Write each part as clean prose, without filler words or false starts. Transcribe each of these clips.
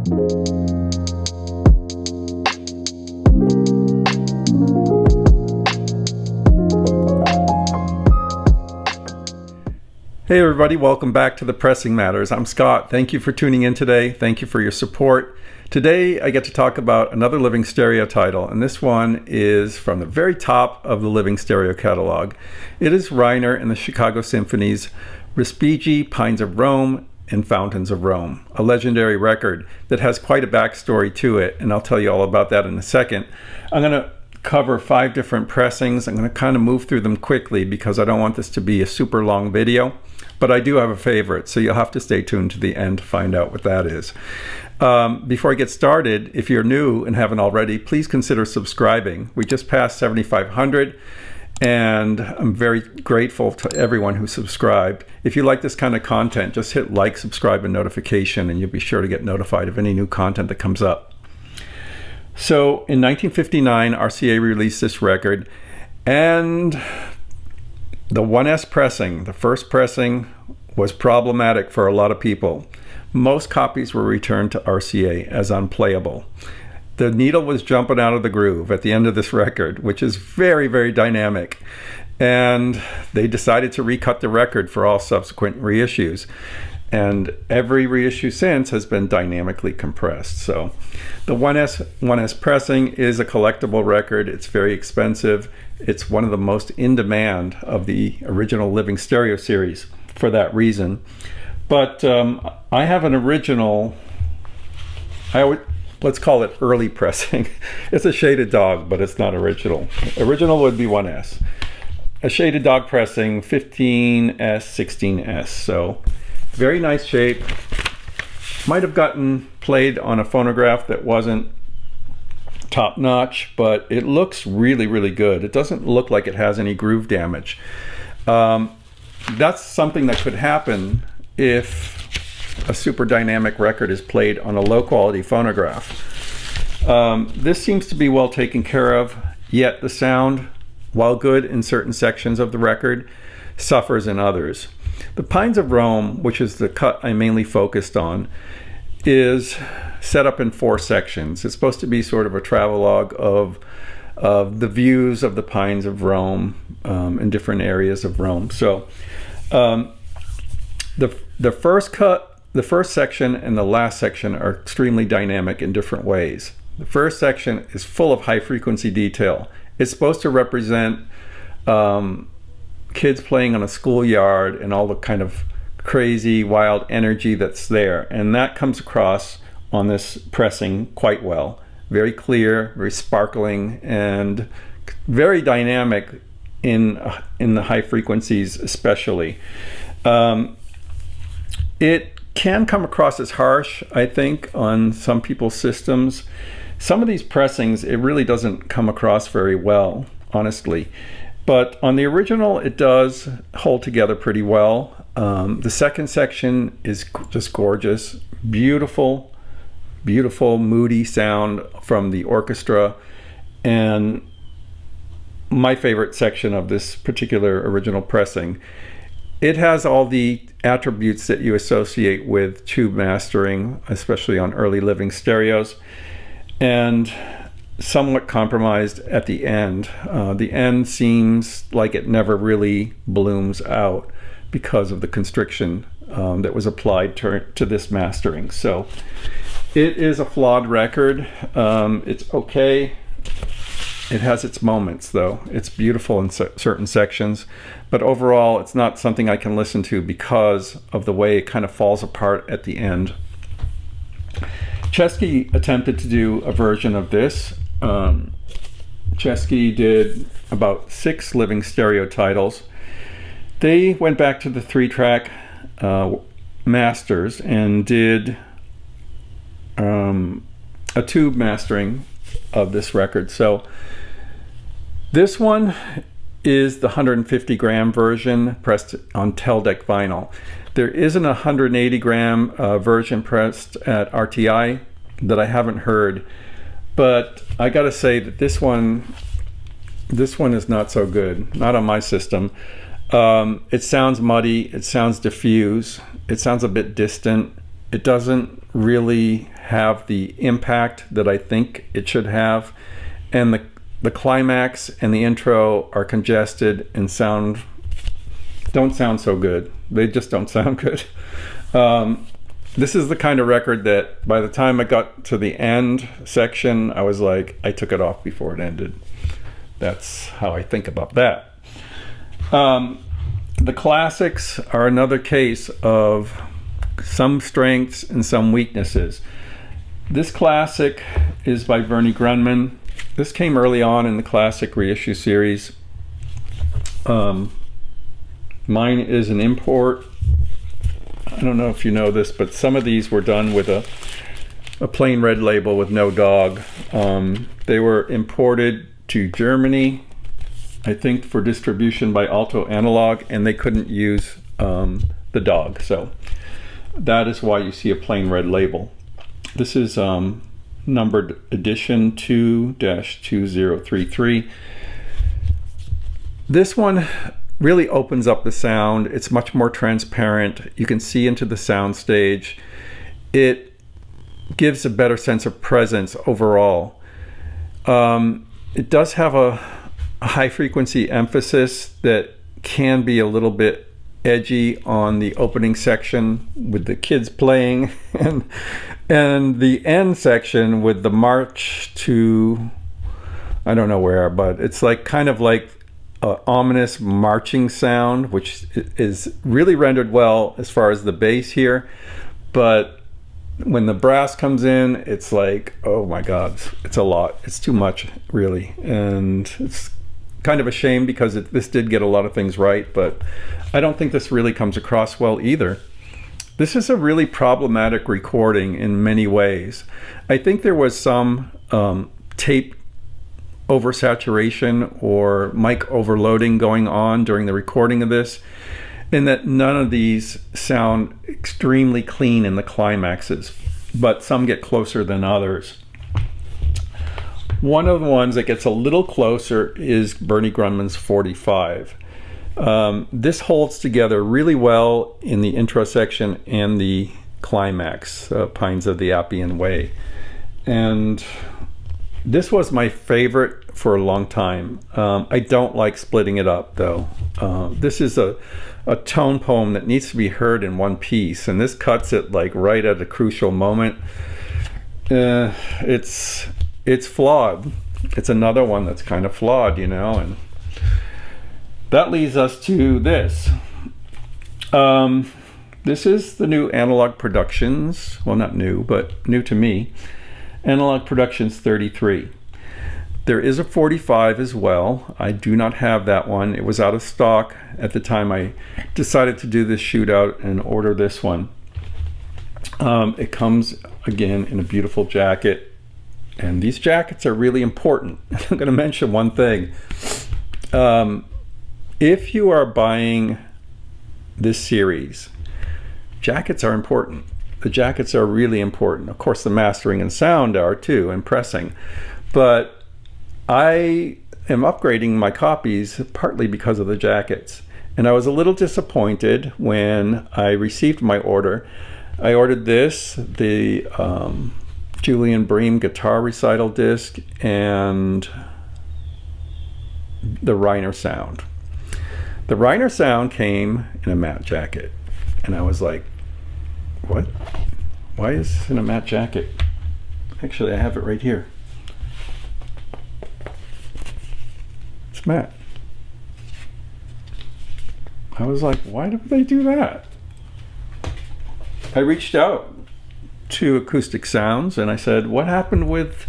Hey everybody, welcome back to the Pressing Matters. I'm Scott. Thank you for tuning in today. Thank you for your support. Today I get to talk about another Living Stereo title, and this one is from the very top of the Living Stereo catalog. It is Reiner and the Chicago Symphony's Respighi, Pines of Rome, and Fountains of Rome, a legendary record that has quite a backstory to it, and I'll tell you all about that in a second. I'm going to cover 5 different pressings. I'm going to kind of move through them quickly because I don't want this to be a super long video. But I do have a favorite, so you'll have to stay tuned to the end to find out what that is. Before I get started, if you're new and haven't already, please consider subscribing. We just passed 7,500, and I'm very grateful to everyone who subscribed. If you like this kind of content, just hit like, subscribe, and notification, and you'll be sure to get notified of any new content that comes up. So in 1959, RCA released this record, and the 1S pressing, the first pressing, was problematic for a lot of people. Most copies were returned to RCA as unplayable. The needle was jumping out of the groove at the end of this record, which is very, very dynamic. And they decided to recut the record for all subsequent reissues. And every reissue since has been dynamically compressed. So the 1S pressing is a collectible record. It's very expensive. It's one of the most in demand of the original Living Stereo series for that reason. But I have an original, let's call it early pressing. It's a Shaded Dog, but it's not original. Original would be 1S. A Shaded Dog pressing, 15S, 16S. So very nice shape. Might have gotten played on a phonograph that wasn't top notch, but it looks really, really good. It doesn't look like it has any groove damage. That's something that could happen if a super dynamic record is played on a low quality phonograph. This seems to be well taken care of, yet the sound, while good in certain sections of the record, suffers in others. The Pines of Rome, which is the cut I mainly focused on, is set up in 4 sections. It's supposed to be sort of a travelogue of the views of the Pines of Rome in different areas of Rome. So the first cut, the first section and the last section are extremely dynamic in different ways. The first section is full of high frequency detail. It's supposed to represent kids playing on a schoolyard and all the kind of crazy wild energy that's there, and that comes across on this pressing quite well. Very clear, very sparkling, and very dynamic in the high frequencies especially. It can come across as harsh, I think, on some people's systems. Some of these pressings, it really doesn't come across very well, honestly. But on the original, it does hold together pretty well. The second section is just gorgeous. Beautiful, beautiful, moody sound from the orchestra. And my favorite section of this particular original pressing. It has all the attributes that you associate with tube mastering, especially on early Living Stereos, and somewhat compromised at the end. The end seems like it never really blooms out because of the constriction that was applied to this mastering. So it is a flawed record. It's okay. It has its moments, though. It's beautiful in certain sections, but overall it's not something I can listen to because of the way it kind of falls apart at the end. Chesky attempted to do a version of this. Chesky did about 6 Living Stereo titles. They went back to the 3-track masters and did a tube mastering of this record. So this one is the 150 gram version pressed on Teldec vinyl. There isn't a 180 gram version pressed at RTI that I haven't heard, but I gotta say that this one is not so good, not on my system. It sounds muddy, it sounds diffuse, it sounds a bit distant. It doesn't really have the impact that I think it should have, and the climax and the intro are congested and don't sound so good. They just don't sound good. This is the kind of record that by the time I got to the end section, I was like, I took it off before it ended. That's how I think about that. The classics are another case of some strengths and some weaknesses. This classic is by Bernie Grundman. This came early on in the classic reissue series. Mine is an import. I don't know if you know this, but some of these were done with a plain red label with no dog. They were imported to Germany, I think, for distribution by Alto Analogue, and they couldn't use the dog. So that is why you see a plain red label. This is numbered edition 2-2033. This one really opens up the sound. It's much more transparent. You can see into the sound stage. It gives a better sense of presence overall. It does have a high frequency emphasis that can be a little bit edgy on the opening section with the kids playing, and the end section with the march to I don't know where, but it's like kind of like ominous marching sound, which is really rendered well as far as the bass here. But when the brass comes in, it's like, oh my God, it's a lot. It's too much, really. And it's kind of a shame because this did get a lot of things right, but I don't think this really comes across well either. This is a really problematic recording in many ways. I think there was some tape oversaturation or mic overloading going on during the recording of this, in that none of these sound extremely clean in the climaxes, but some get closer than others. One of the ones that gets a little closer is Bernie Grundman's 45. This holds together really well in the intro section and the climax, Pines of the Appian Way. And this was my favorite for a long time. I don't like splitting it up though. This is a tone poem that needs to be heard in one piece, and this cuts it like right at a crucial moment. It's flawed. It's another one that's kind of flawed, you know, and that leads us to this. This is the new Analogue Productions, well, not new, but new to me, Analogue Productions 33. There is a 45 as well. I do not have that one. It was out of stock at the time I decided to do this shootout and order this one. It comes again in a beautiful jacket, and these jackets are really important. I'm going to mention one thing. If you are buying this series, jackets are important. The jackets are really important. Of course, the mastering and sound are too, and pressing. But I am upgrading my copies partly because of the jackets. And I was a little disappointed when I received my order. I ordered this, the Julian Bream guitar recital disc, and the Reiner sound. The Reiner sound came in a matte jacket. And I was like, what? Why is this in a matte jacket? Actually, I have it right here. It's matte. I was like, why did they do that? I reached out to Acoustic Sounds and I said, what happened with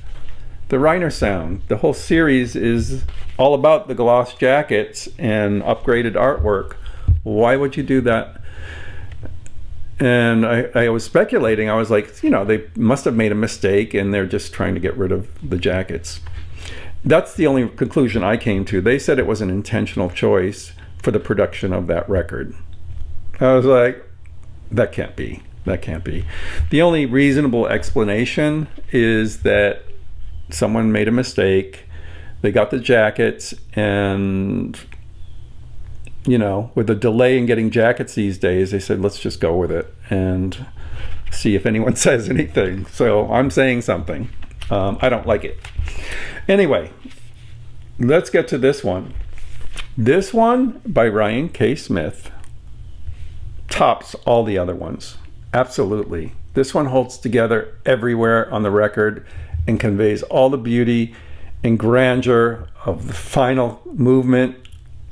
the Reiner sound? The whole series is all about the gloss jackets and upgraded artwork. Why would you do that? And I was speculating. I was like, you know, they must have made a mistake and they're just trying to get rid of the jackets. That's the only conclusion I came to. They said it was an intentional choice for the production of that record. I was like, that can't be. That can't be. The only reasonable explanation is that someone made a mistake. They got the jackets, and you know, with the delay in getting jackets these days, they said, let's just go with it. And see if anyone says anything. So I'm saying something. I don't like it. Anyway, let's get to this one. This one by Ryan K. Smith tops all the other ones. Absolutely. This one holds together everywhere on the record and conveys all the beauty and grandeur of the final movement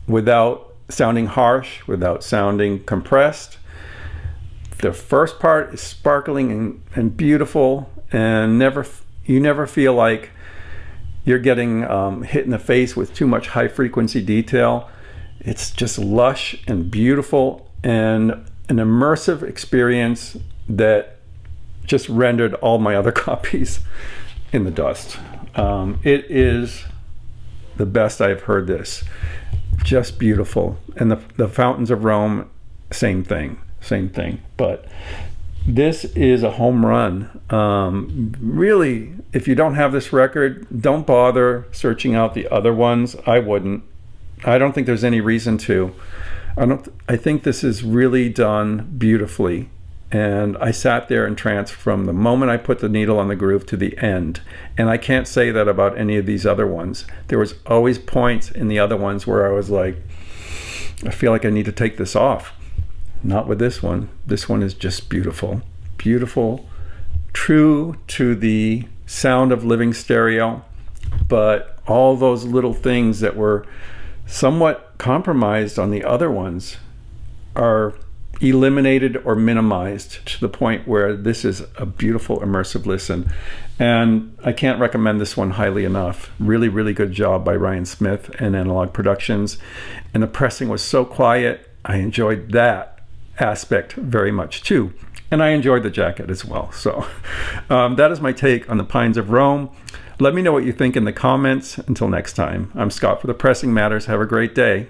without sounding harsh, without sounding compressed. The first part is sparkling and beautiful, and you never feel like you're getting hit in the face with too much high frequency detail. It's just lush and beautiful and an immersive experience that just rendered all my other copies in the dust. It is the best I've heard this. Just beautiful. And the Fountains of Rome, same thing. But this is a home run. Really, if you don't have this record, don't bother searching out the other ones. I wouldn't. I don't think there's any reason to. I think this is really done beautifully. And I sat there entranced from the moment I put the needle on the groove to the end. And I can't say that about any of these other ones. There was always points in the other ones where I was like, I feel like I need to take this off. Not with this one. This one is just beautiful. Beautiful, true to the sound of living stereo, but all those little things that were somewhat compromised on the other ones are eliminated or minimized to the point where this is a beautiful immersive listen. And I can't recommend this one highly enough. Really, really good job by Ryan Smith and Analogue Productions. And the pressing was so quiet. I enjoyed that aspect very much too. And I enjoyed the jacket as well. So that is my take on the Pines of Rome. Let me know what you think in the comments. Until next time, I'm Scott for the Pressing Matters. Have a great day.